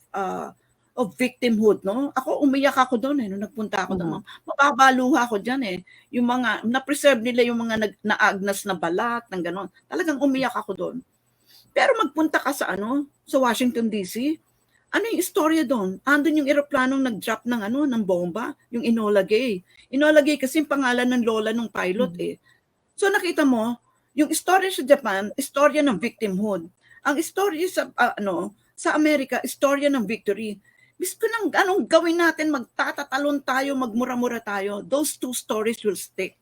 victimhood, no? Ako, umiyak ako doon nung nagpunta ako doon. Mababaluha ako dyan Yung mga, na-preserve nila yung mga naagnas na balat, ng gano'n. Talagang umiyak ako doon. Pero magpunta ka sa Washington DC, ano yung istorya doon? Andun yung eroplanong nag-drop ng bomba, yung Enola Gay. Enola Gay kasi yung pangalan ng lola ng pilot So nakita mo, yung istorya sa Japan, istorya ng victimhood. Ang istorya sa Amerika, istorya ng victory. Bisko nang anong gawin natin, magtatatalon tayo, magmura-mura tayo, those two stories will stick.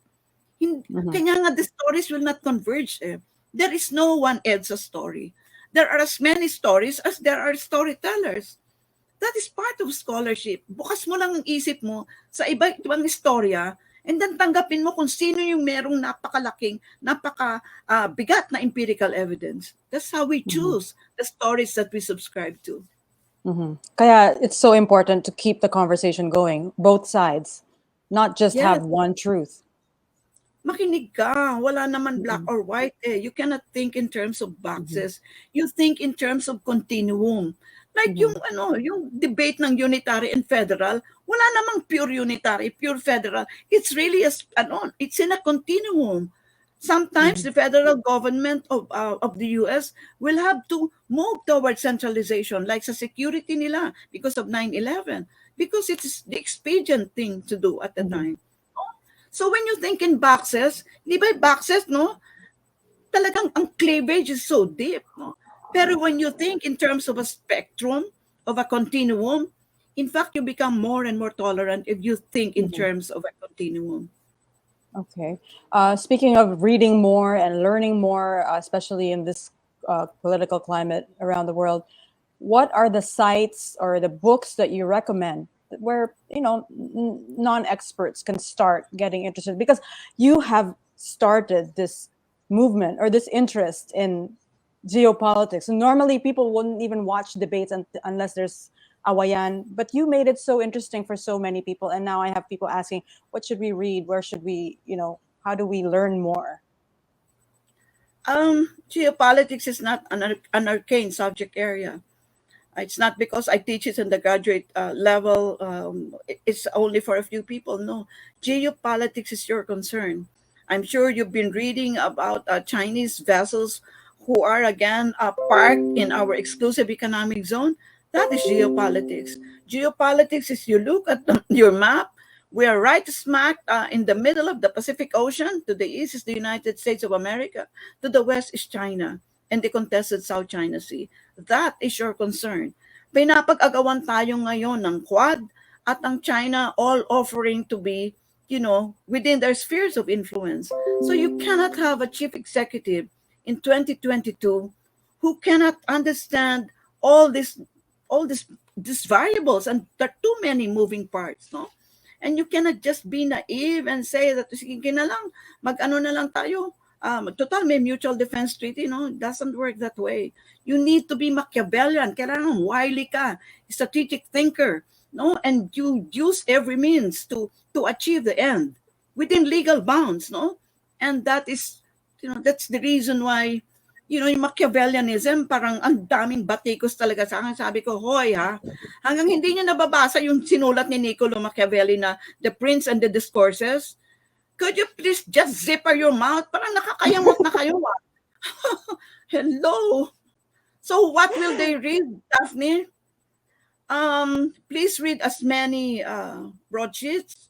Kanya nga the stories will not converge. There is no one Edsa story. There are as many stories as there are storytellers. That is part of scholarship. Bukas mo lang ang isip mo sa iba-ibang istorya and then tanggapin mo kung sino yung merong bigat na empirical evidence. That's how we choose the stories that we subscribe to. Kaya it's so important to keep the conversation going, both sides, not just have one truth. Makinig ka. Wala naman black or white You cannot think in terms of boxes. You think in terms of continuum. Like yung debate ng unitary and federal, wala namang pure unitary, pure federal. It's really it's in a continuum. Sometimes the federal government of the US will have to move towards centralization, like sa security nila because of 9/11, because it's the expedient thing to do at the time. So when you think in boxes, di ba boxes, no? Talagang ang cleavage is so deep, no? Pero when you think in terms of a spectrum, of a continuum, in fact, you become more and more tolerant if you think in terms of a continuum. Okay. Speaking of reading more and learning more, especially in this political climate around the world, what are the sites or the books that you recommend where non-experts can start getting interested, because you have started this movement or this interest in geopolitics. And normally people wouldn't even watch debates unless there's awayan, but you made it so interesting for so many people. And now I have people asking, what should we read? Where should we, how do we learn more? Geopolitics is not an arcane subject area. It's not because I teach it in the graduate level. It's only for a few people. No, geopolitics is your concern. I'm sure you've been reading about Chinese vessels who are again parked in our exclusive economic zone. That is geopolitics. Geopolitics is you look at your map. We are right smack in the middle of the Pacific Ocean. To the east is the United States of America. To the west is China and the contested South China Sea. That is your concern. Pinapag-agawan tayo ngayon ng QUAD at ang China all offering to be, within their spheres of influence. So you cannot have a chief executive in 2022 who cannot understand all these variables, and there are too many moving parts, no? And you cannot just be naive and say that sige na lang, mag-ano na lang tayo. Total may mutual defense treaty, no? It doesn't work that way. You need to be Machiavellian. Kailangan wily ka, strategic thinker, no? And you use every means to achieve the end within legal bounds, no? And that is, that's the reason why, yung Machiavellianism, parang ang daming batikos talaga sa akin. Sabi ko, hoy ha, hanggang hindi niya nababasa yung sinulat ni Niccolo Machiavelli na The Prince and the Discourses, could you please just zipper your mouth? Parang nakakayamot na kayo. Hello. So what will they read, Daphne? Please read as many broadsheets.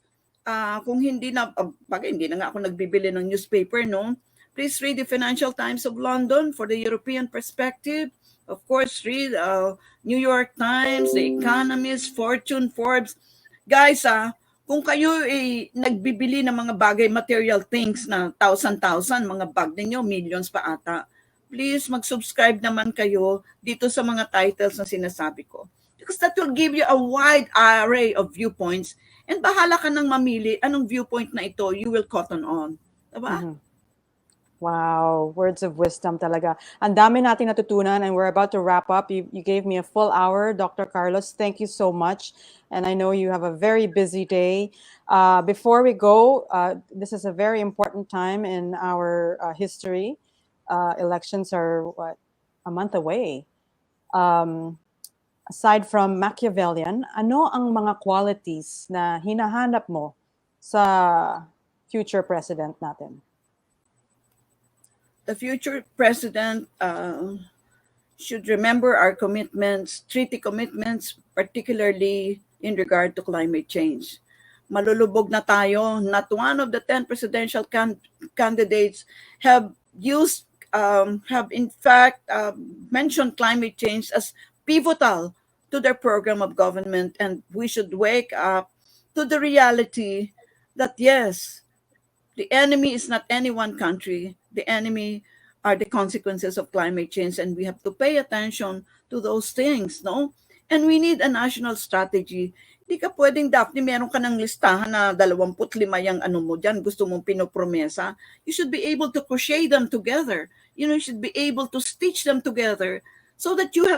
Kung hindi na, hindi na nga ako nagbibili ng newspaper, no? Please read the Financial Times of London for the European perspective. Of course, read New York Times, The Economist, Fortune, Forbes. Guys, kung kayo nagbibili ng mga bagay, material things na 1,000, mga bag ninyo, millions pa ata, please mag-subscribe naman kayo dito sa mga titles na sinasabi ko. Because that will give you a wide array of viewpoints, and bahala ka nang mamili anong viewpoint na ito you will cotton on. Diba? Mm-hmm. Wow, words of wisdom talaga. Ang dami natin natutunan, and we're about to wrap up. You gave me a full hour, Dr. Carlos. Thank you so much. And I know you have a very busy day. Before we go, this is a very important time in our history. Elections are, a month away. Aside from Machiavellian, ano ang mga qualities na hinahanap mo sa future president natin? The future president should remember our commitments, treaty commitments, particularly in regard to climate change. Malulubog na tayo. Not one of the 10 presidential candidates have in fact mentioned climate change as pivotal to their program of government, and we should wake up to the reality that yes, the enemy is not any one country. The enemy are the consequences of climate change, and we have to pay attention to those things, no? And we need a national strategy. Hindi ka pwedeng, Daphne, meron ka ng listahan na 25 yung ano mo dyan, gusto mong pinopromesa. You should be able to crochet them together. You should be able to stitch them together so that you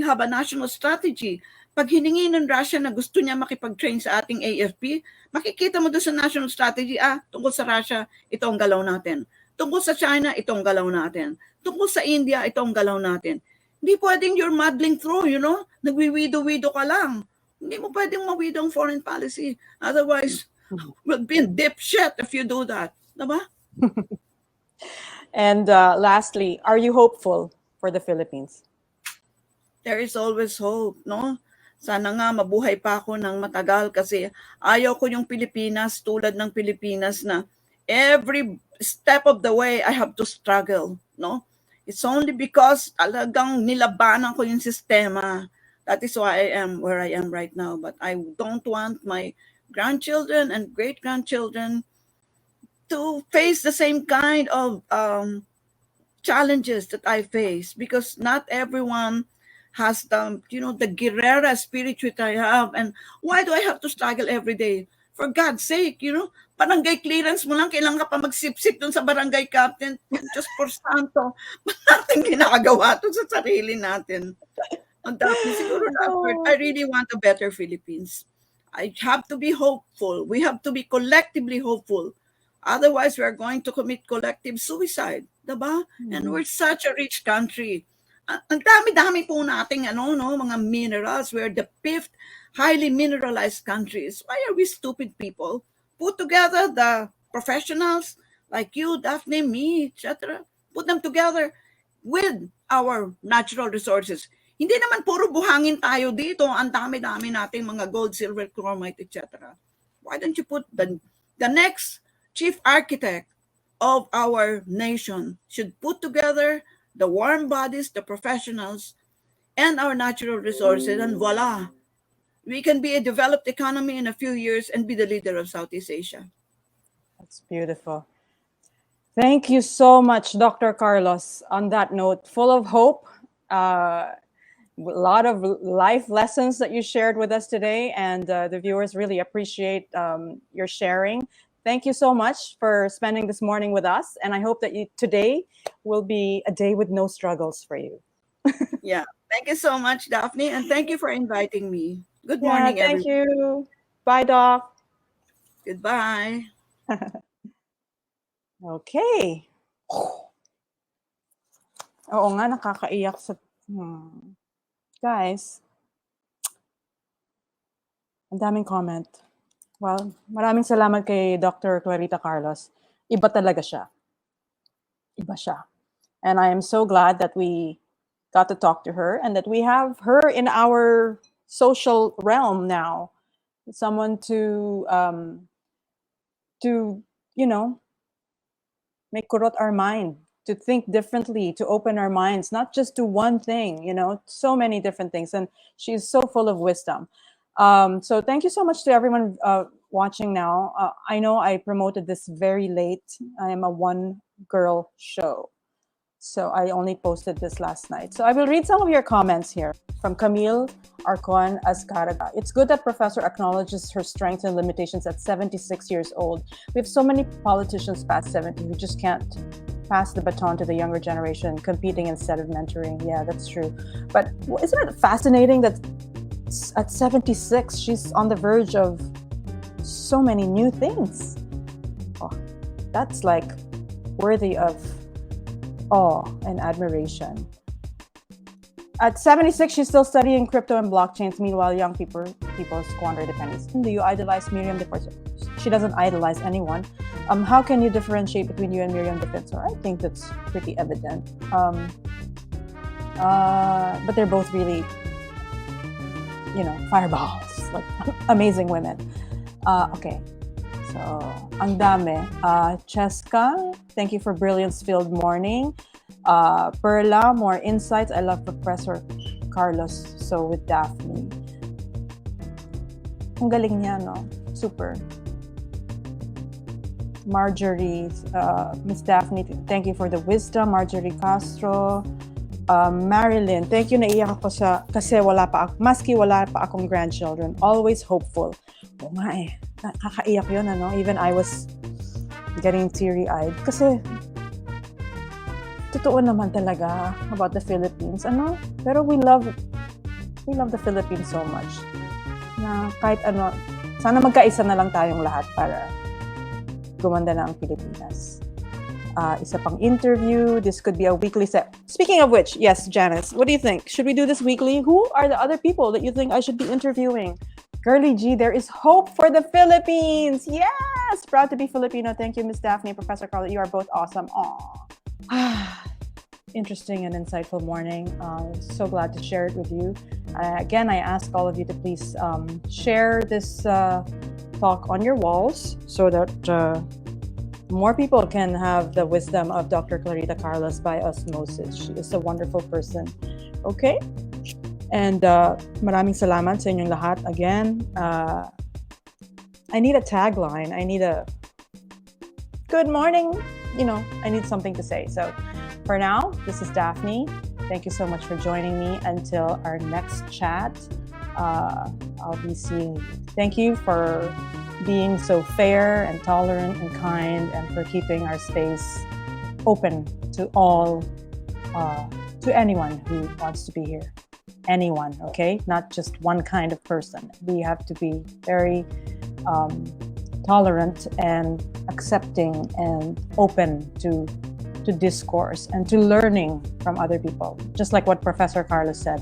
have a national strategy. Pag hiningi ng Russia na gusto niya makipag-train sa ating AFP, makikita mo doon sa national strategy, tungkol sa Russia, ito ang galaw natin. Tungkol sa China, ito ang galaw natin. Tungkol sa India, ito ang galaw natin. Hindi pwedeng you're muddling through, nagwiwido-wido ka lang. Hindi mo pwedeng mawido ang foreign policy. Otherwise, we'll be in deep shit if you do that. Diba? And lastly, are you hopeful for the Philippines? There is always hope, no? Sana nga mabuhay pa ako ng matagal kasi ayaw ko yung Pilipinas tulad ng Pilipinas na every step of the way I have to struggle, no? It's only because talagang nilabanan ko yung sistema. That is why I am where I am right now. But I don't want my grandchildren and great-grandchildren to face the same kind of challenges that I face, because not everyone has the, the guerrera spirit which I have. And why do I have to struggle every day? For God's sake, barangay clearance mo lang, kailangan ka pa magsipsip dun sa barangay captain. Just for santo, ba't natin ginagawa to sa sarili natin? Ang Daphne, siguro I really want a better Philippines. I have to be hopeful. We have to be collectively hopeful. Otherwise, we are going to commit collective suicide. Diba? And we're such a rich country. Ang dami-dami po nating mga minerals. We're the fifth highly mineralized countries. Why are we stupid people? Put together the professionals like you, Daphne, me, etc. Put them together with our natural resources. Hindi naman puro buhangin tayo dito. Ang dami-dami nating mga gold, silver, chromite, etc. Why don't you put the next chief architect of our nation should put together the warm bodies, the professionals, and our natural resources, and voila, we can be a developed economy in a few years and be the leader of Southeast Asia. That's beautiful. Thank you so much, Dr. Carlos. On that note, full of hope, a lot of life lessons that you shared with us today, and the viewers really appreciate your sharing. Thank you so much for spending this morning with us, and I hope that today will be a day with no struggles for you. Yeah, thank you so much, Daphne, and thank you for inviting me. Good morning, everyone. Thank you. Bye, Doc. Goodbye. Okay. Oo nga, nakakaiyak sa... Guys, ang daming comment. Well, maraming salamat kay Dr. Clarita Carlos. Iba talaga siya. Iba siya. And I am so glad that we got to talk to her and that we have her in our social realm now. Someone to make kurot our mind, to think differently, to open our minds, not just to one thing, so many different things. And she's so full of wisdom. So thank you so much to everyone watching now. I know I promoted this very late. I am a one-girl show. So I only posted this last night. So I will read some of your comments here from Camille Arcon Azcaraga. It's good that Professor acknowledges her strengths and limitations at 76 years old. We have so many politicians past 70 who just can't pass the baton to the younger generation, competing instead of mentoring. Yeah, that's true. But isn't it fascinating that at 76, she's on the verge of so many new things? Oh, that's like worthy of awe and admiration. At 76, she's still studying crypto and blockchains. Meanwhile, young people squander the pennies. Do you idolize Miriam Defensor? She doesn't idolize anyone. How can you differentiate between you and Miriam Defensor? I think that's pretty evident. But they're both really, fireballs, like amazing women. Okay. So, ang dami. Cheska, thank you for brilliance-filled morning. Perla, more insights. I love Professor Carlos. So with Daphne. Ang galing niya, no? Super. Marjorie, Miss Daphne, thank you for the wisdom. Marjorie Castro. Marilyn, thank you. Naiyak ako kasi maski wala pa akong grandchildren. Always hopeful. Oo nga eh. Nakakaiyak yun, ano? Even I was getting teary-eyed. Kasi, totoo naman talaga about the Philippines, ano? Pero we love the Philippines so much. Na kahit ano, sana magkaisa na lang tayong lahat para gumanda na ang Pilipinas. Isa pang interview. This could be a weekly set. Speaking of which, yes, Janice, what do you think? Should we do this weekly? Who are the other people that you think I should be interviewing? Girly G, there is hope for the Philippines. Yes! Proud to be Filipino. Thank you, Miss Daphne, Professor Carla. You are both awesome. Aww. Interesting and insightful morning. So glad to share it with you. Again, I ask all of you to please share this talk on your walls so that more people can have the wisdom of Dr. Clarita Carlos by osmosis. She is a wonderful person. Okay? And maraming salamat sa inyong lahat. Again, I need a tagline. I need a good morning. I need something to say. So for now, this is Daphne Thank you so much for joining me. Until our next chat, I'll be seeing you. Thank you for being so fair and tolerant and kind, and for keeping our space open to all, to anyone who wants to be here. Anyone, okay? Not just one kind of person. We have to be very tolerant and accepting and open to discourse and to learning from other people. Just like what Professor Carlos said.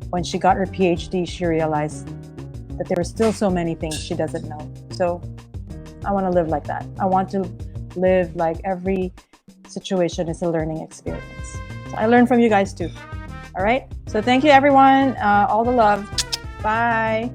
When she got her PhD, she realized that there are still so many things she doesn't know. So I want to live like that. I want to live like every situation is a learning experience. So I learn from you guys too. All right? So thank you, everyone. All the love. Bye.